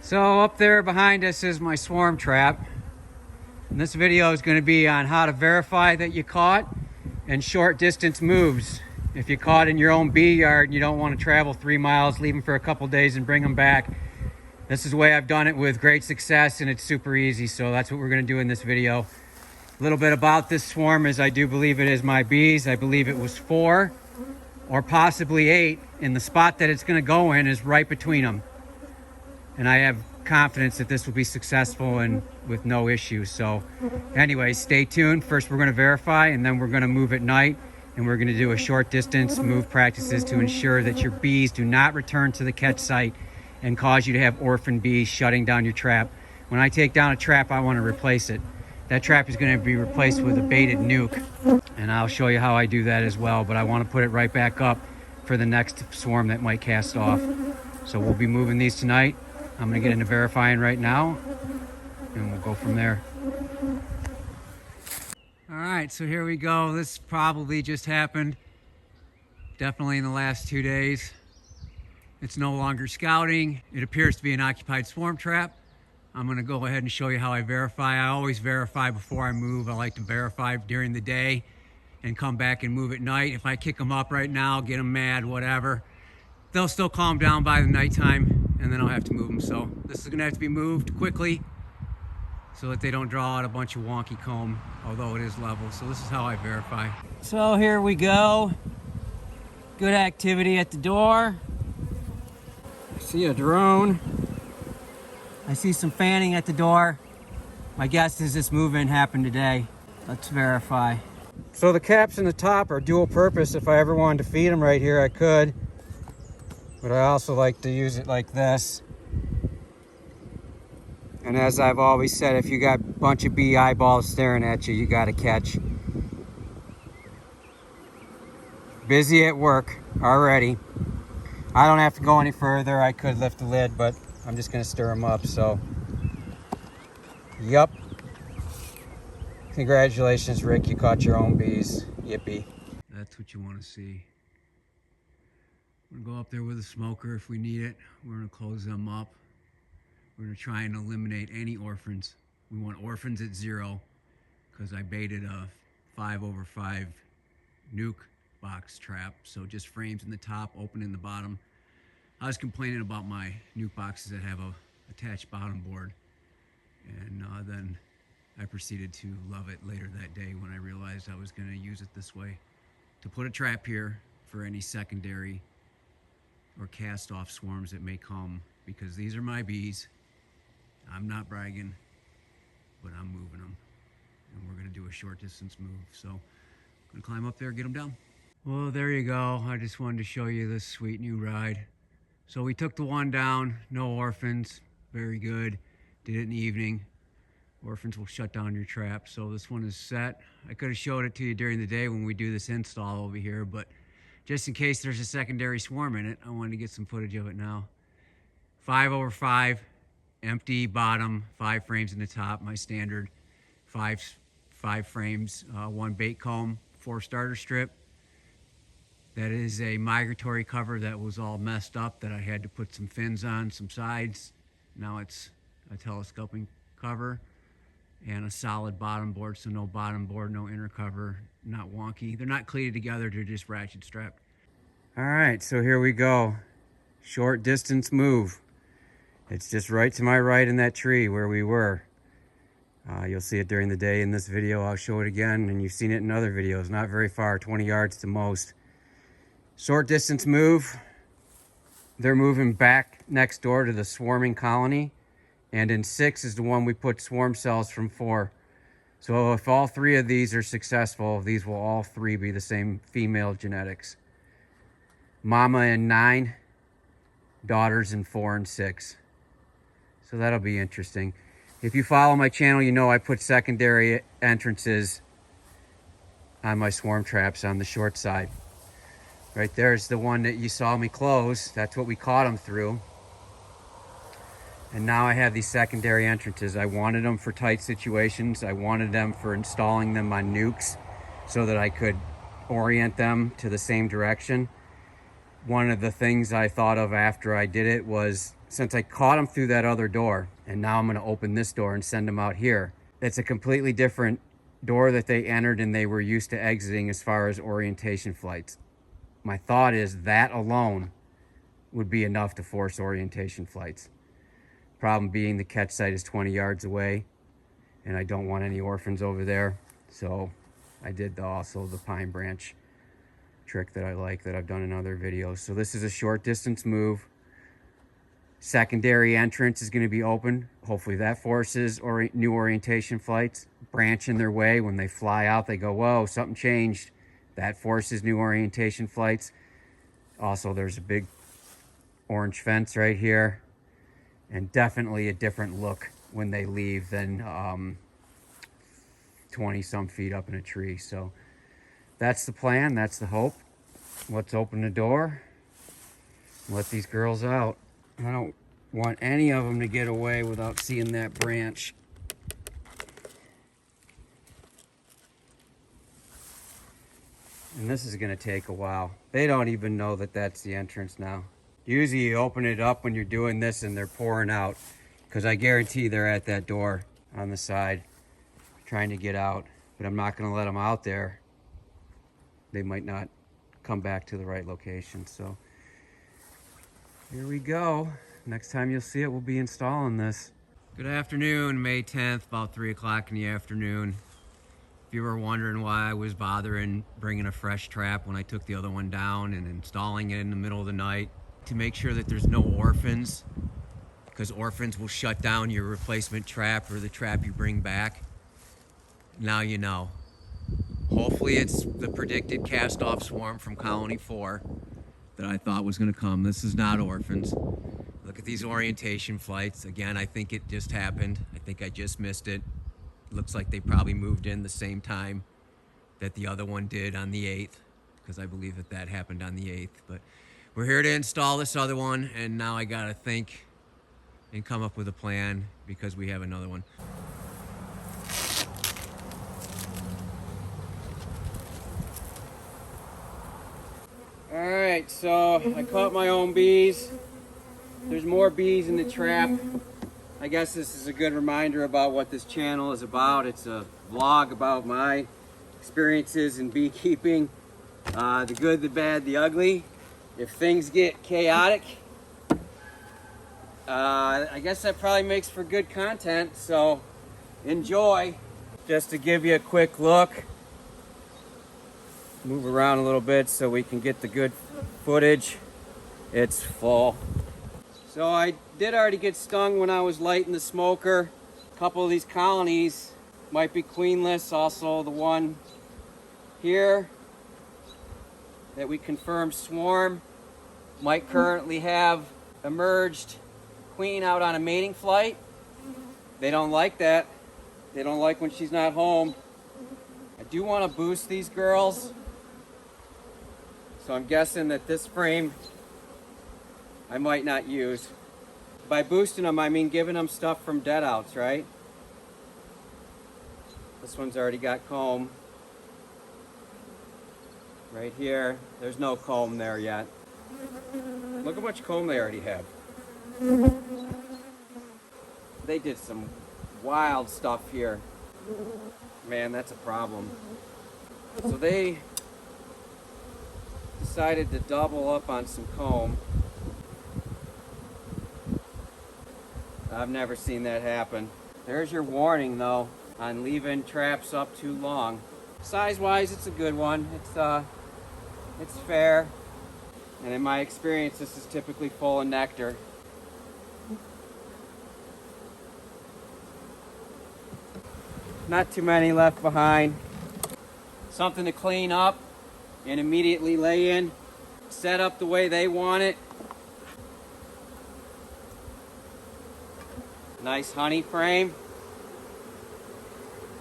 So up there behind us is my swarm trap. And this video is going to be on how to verify that you caught and short distance moves. If you caught in your own bee yard and you don't want to travel 3 miles, leave them for a couple days and bring them back. This is the way I've done it with great success, and it's super easy. So that's what we're going to do in this video. A little bit about this swarm is I do believe it is my bees. I believe it was 4 or possibly 8, and the spot that it's going to go in is right between them. And I have confidence that this will be successful and with no issues. So anyway, stay tuned. First we're going to verify, and then we're going to move at night, and we're going to do a short distance move practices to ensure that your bees do not return to the catch site and cause you to have orphan bees shutting down your trap. When I take down a trap, I want to replace it. That trap is going to be replaced with a baited nuke, and I'll show you how I do that as well, but I want to put it right back up for the next swarm that might cast off. So we'll be moving these tonight. I'm going to get into verifying right now, and we'll go from there. All right, so here we go. This probably just happened, definitely in the last 2 days. It's no longer scouting. It appears to be an occupied swarm trap. I'm going to go ahead and show you how I verify. I always verify before I move. I like to verify during the day and come back and move at night. If I kick them up right now, get them mad, whatever, they'll still calm down by the nighttime, and then I'll have to move them. So this is going to have to be moved quickly so that they don't draw out a bunch of wonky comb, although it is level. So this is how I verify. So here we go. Good activity at the door. I see a drone. I see some fanning at the door. My guess is this move-in happened today. Let's verify. So the caps in the top are dual purpose. If I ever wanted to feed them right here, I could. But I also like to use it like this. And as I've always said, if you got a bunch of bee eyeballs staring at you, you got to catch. Busy at work already. I don't have to go any further. I could lift the lid, but I'm just going to stir them up. So, yep. Congratulations, Rick. You caught your own bees. Yippee. That's what you want to see. We're going to go up there with a smoker if we need it. We're going to close them up. We're going to try and eliminate any orphans. We want orphans at 0 because I baited a 5/5 nuke box trap. So just frames in the top, open in the bottom. I was complaining about my nuke boxes that have a attached bottom board, and then I proceeded to love it later that day when I realized I was going to use it this way to put a trap here for any secondary or cast-off swarms that may come, because these are my bees. I'm not bragging, but I'm moving them, and we're going to do a short distance move. So I'm going to climb up there, get them down. Well, there you go. I just wanted to show you this sweet new ride. So we took the one down, no orphans, very good. Did it in the evening. Orphans will shut down your trap. So this one is set. I could have showed it to you during the day when we do this install over here, but just in case there's a secondary swarm in it, I wanted to get some footage of it now. 5/5, empty bottom, 5 frames in the top, my standard. Five frames, 1 bait comb, 4 starter strip. That is a migratory cover that was all messed up that I had to put some fins on, some sides. Now it's a telescoping cover and a solid bottom board, so no bottom board, no inner cover, not wonky. They're not cleated together, they're just ratchet strapped. All right, so here we go. Short distance move. It's just right to my right in that tree where we were. You'll see it during the day in this video. I'll show it again, and you've seen it in other videos. Not very far, 20 yards to most. Short distance move. They're moving back next door to the swarming colony, and in 6 is the one we put swarm cells from 4. So if all 3 of these are successful, these will all 3 be the same female genetics. Mama in 9, daughters in 4 and 6. So that'll be interesting. If you follow my channel, you know I put secondary entrances on my swarm traps on the short side. Right there's the one that you saw me close. That's what we caught them through. And now I have these secondary entrances. I wanted them for tight situations. I wanted them for installing them on nukes so that I could orient them to the same direction. One of the things I thought of after I did it was since I caught them through that other door, and now I'm going to open this door and send them out here, it's a completely different door that they entered and they were used to exiting as far as orientation flights. My thought is that alone would be enough to force orientation flights. Problem being the catch site is 20 yards away and I don't want any orphans over there. So I did also the pine branch trick that I like, that I've done in other videos. So this is a short distance move. Secondary entrance is going to be open. Hopefully that forces new orientation flights. Branch in their way. When they fly out, they go, whoa, something changed. That forces new orientation flights. Also, there's a big orange fence right here. And definitely a different look when they leave than 20 some feet up in a tree. So that's the plan. That's the hope. Let's open the door. Let these girls out. I don't want any of them to get away without seeing that branch. And this is going to take a while. They don't even know that that's the entrance now. Usually you open it up when you're doing this and they're pouring out, because I guarantee they're at that door on the side trying to get out. But I'm not going to let them out there. They might not come back to the right location. So here we go. Next time you'll see it, we'll be installing this. Good afternoon, May 10th, about 3 o'clock in the afternoon. If you were wondering why I was bothering bringing a fresh trap when I took the other one down and installing it in the middle of the night, to make sure that there's no orphans, because orphans will shut down your replacement trap or the trap you bring back. Now you know. Hopefully it's the predicted Castoff swarm from Colony 4 that I thought was going to come. This is not orphans. Look at these orientation flights. Again, I think it just happened. I think I just missed it. Looks like they probably moved in the same time that the other one did on the 8th, because I believe that that happened on the 8th. But we're here to install this other one, and now I gotta think and come up with a plan, because we have another one. All right, so I caught my own bees. There's more bees in the trap. I guess this is a good reminder about what this channel is about. It's a vlog about my experiences in beekeeping. The good, the bad, the ugly. If things get chaotic, I guess that probably makes for good content, so enjoy. Just to give you a quick look, move around a little bit so we can get the good footage. It's full. So I did already get stung when I was lighting the smoker. A couple of these colonies might be queenless. Also the one here that we confirmed swarm might currently have emerged queen out on a mating flight. They don't like that. They don't like when she's not home. I do want to boost these girls. So I'm guessing that this frame I might not use. By boosting them, I mean giving them stuff from dead outs, right? This one's already got comb. Right here, there's no comb there yet. Look how much comb they already have. They did some wild stuff here. Man, that's a problem. So they decided to double up on some comb. I've never seen that happen. There's your warning though on leaving traps up too long. Size-wise, it's a good one. It's fair. And in my experience, this is typically full of nectar. Not too many left behind. Something to clean up and immediately lay in. Set up the way they want it. Nice honey frame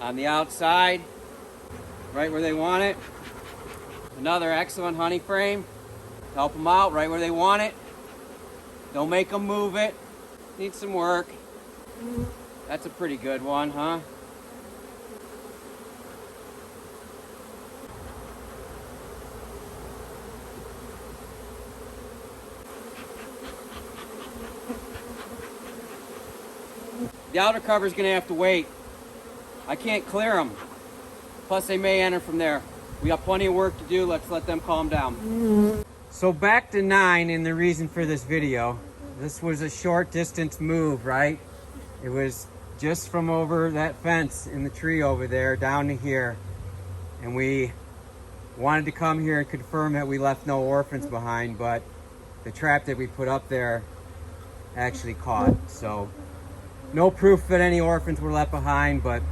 on the outside, right where they want it. Another excellent honey frame. Help them out right where they want it. Don't make them move it. Needs some work. That's a pretty good one, huh? The outer cover is going to have to wait. I can't clear them. Plus they may enter from there. We got plenty of work to do. Let's let them calm down. So back to 9 and the reason for this video. This was a short distance move, right? It was just from over that fence in the tree over there down to here. And we wanted to come here and confirm that we left no orphans behind, but the trap that we put up there actually caught. So no proof that any orphans were left behind, but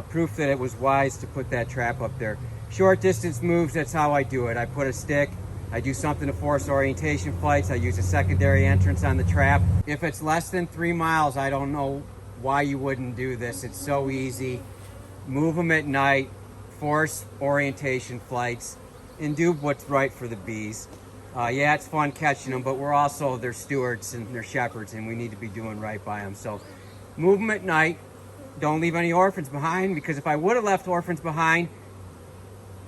proof that it was wise to put that trap up there. Short distance moves, that's how I do it. I put a stick, I do something to force orientation flights, I use a secondary entrance on the trap. If it's less than 3 miles, I don't know why you wouldn't do this. It's so easy. Move them at night, force orientation flights, and do what's right for the bees. Yeah, it's fun catching them, but we're also their stewards and their shepherds, and we need to be doing right by them. So move them at night. Don't leave any orphans behind, because if I would have left orphans behind,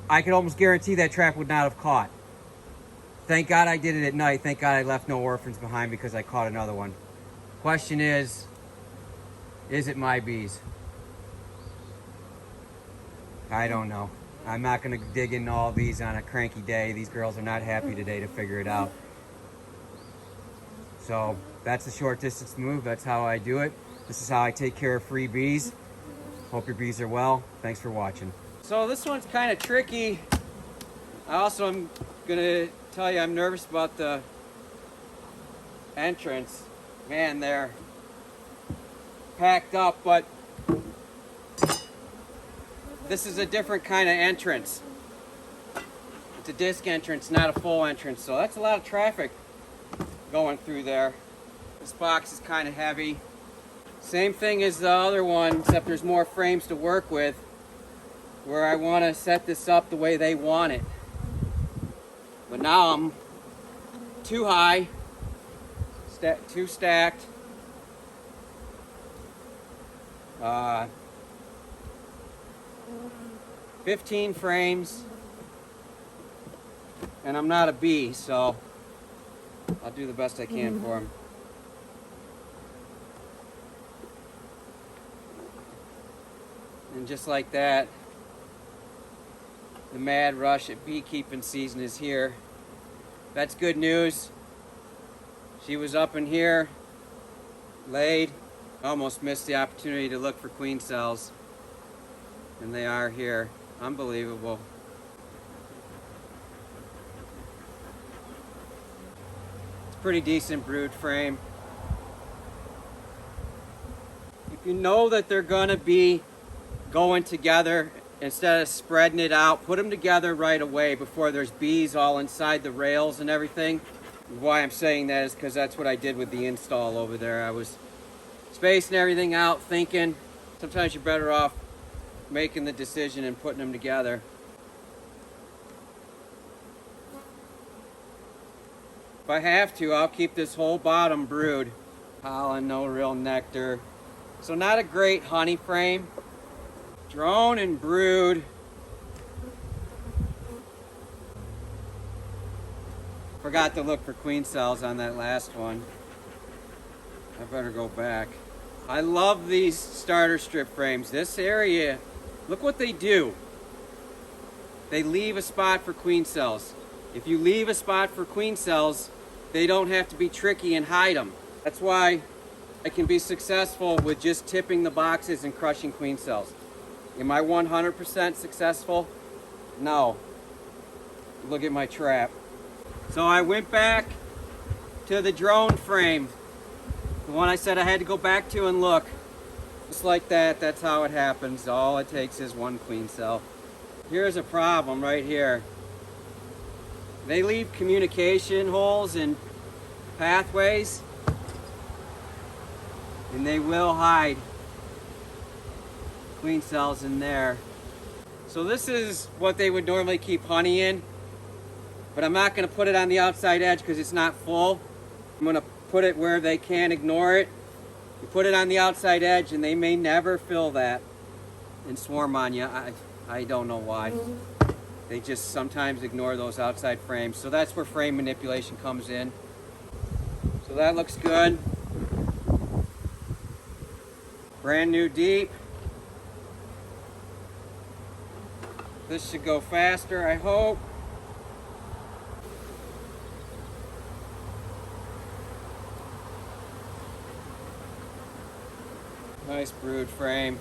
I could almost guarantee that trap would not have caught. Thank God I did it at night. Thank God I left no orphans behind, because I caught another one. Question is it my bees? I don't know. I'm not going to dig into all these on a cranky day. These girls are not happy today to figure it out. So that's a short distance move. That's how I do it. This is how I take care of free bees. Hope your bees are well. Thanks for watching. So this one's kind of tricky. I also am going to tell you I'm nervous about the entrance. Man, they're packed up, but this is a different kind of entrance. It's a disc entrance, not a full entrance. So that's a lot of traffic going through there. This box is kind of heavy. Same thing as the other one, except there's more frames to work with, where I want to set this up the way they want it. But now I'm too high, too stacked. 15 frames, and I'm not a bee, so I'll do the best I can for them. And just like that, the mad rush at beekeeping season is here. That's good news. She was up in here, laid. Almost missed the opportunity to look for queen cells. And they are here. Unbelievable. It's a pretty decent brood frame. If you know that they're gonna be going together, instead of spreading it out, put them together right away before there's bees all inside the rails and everything. Why I'm saying that is because that's what I did with the install over there. I was spacing everything out, thinking. Sometimes you're better off making the decision and putting them together. If I have to, I'll keep this whole bottom brood. Pollen, no real nectar. So not a great honey frame. Drone and brood. Forgot to look for queen cells on that last one. I better go back. I love these starter strip frames. This area, look what they do. They leave a spot for queen cells. If you leave a spot for queen cells, they don't have to be tricky and hide them. That's why I can be successful with just tipping the boxes and crushing queen cells. Am I 100% successful? No. Look at my trap. So I went back to the drone frame. The one I said I had to go back to and look. Just like that, that's how it happens. All it takes is one queen cell. Here's a problem right here. They leave communication holes and pathways, and they will hide queen cells in there. So this is what they would normally keep honey in, but I'm not going to put it on the outside edge because it's not full. I'm going to put it where they can't ignore it. You put it on the outside edge and they may never fill that and swarm on you. I don't know why. They just sometimes ignore those outside frames. So that's where frame manipulation comes in. So that looks good. Brand new deep. This should go faster, I hope. Nice brood frame.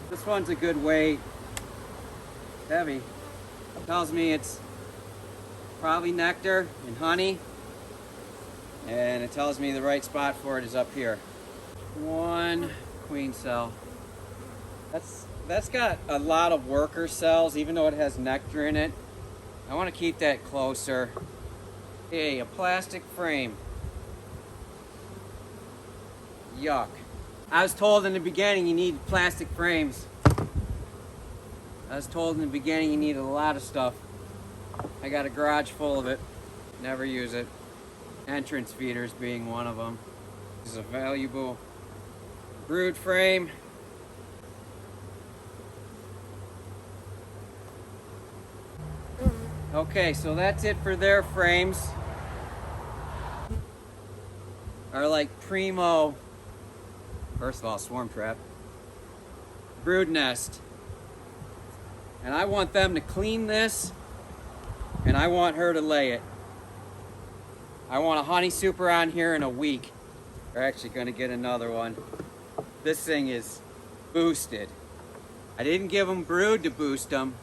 This one's a good weight. Heavy. Tells me it's probably nectar and honey. And it tells me the right spot for it is up here. One queen cell. That's got a lot of worker cells, even though it has nectar in it. I want to keep that closer. Hey, a plastic frame. Yuck. I was told in the beginning you need plastic frames. I was told in the beginning you need a lot of stuff. I got a garage full of it. Never use it. Entrance feeders being one of them. This is a valuable brood frame. Okay, so that's it for their frames. Are like primo, first of all, swarm trap, brood nest. And I want them to clean this, and I want her to lay it. I want a honey super on here in a week. They're actually gonna get another one. This thing is boosted. I didn't give them brood to boost them,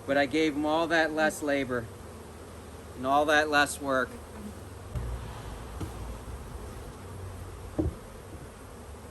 but I gave them all that less labor and all that less work.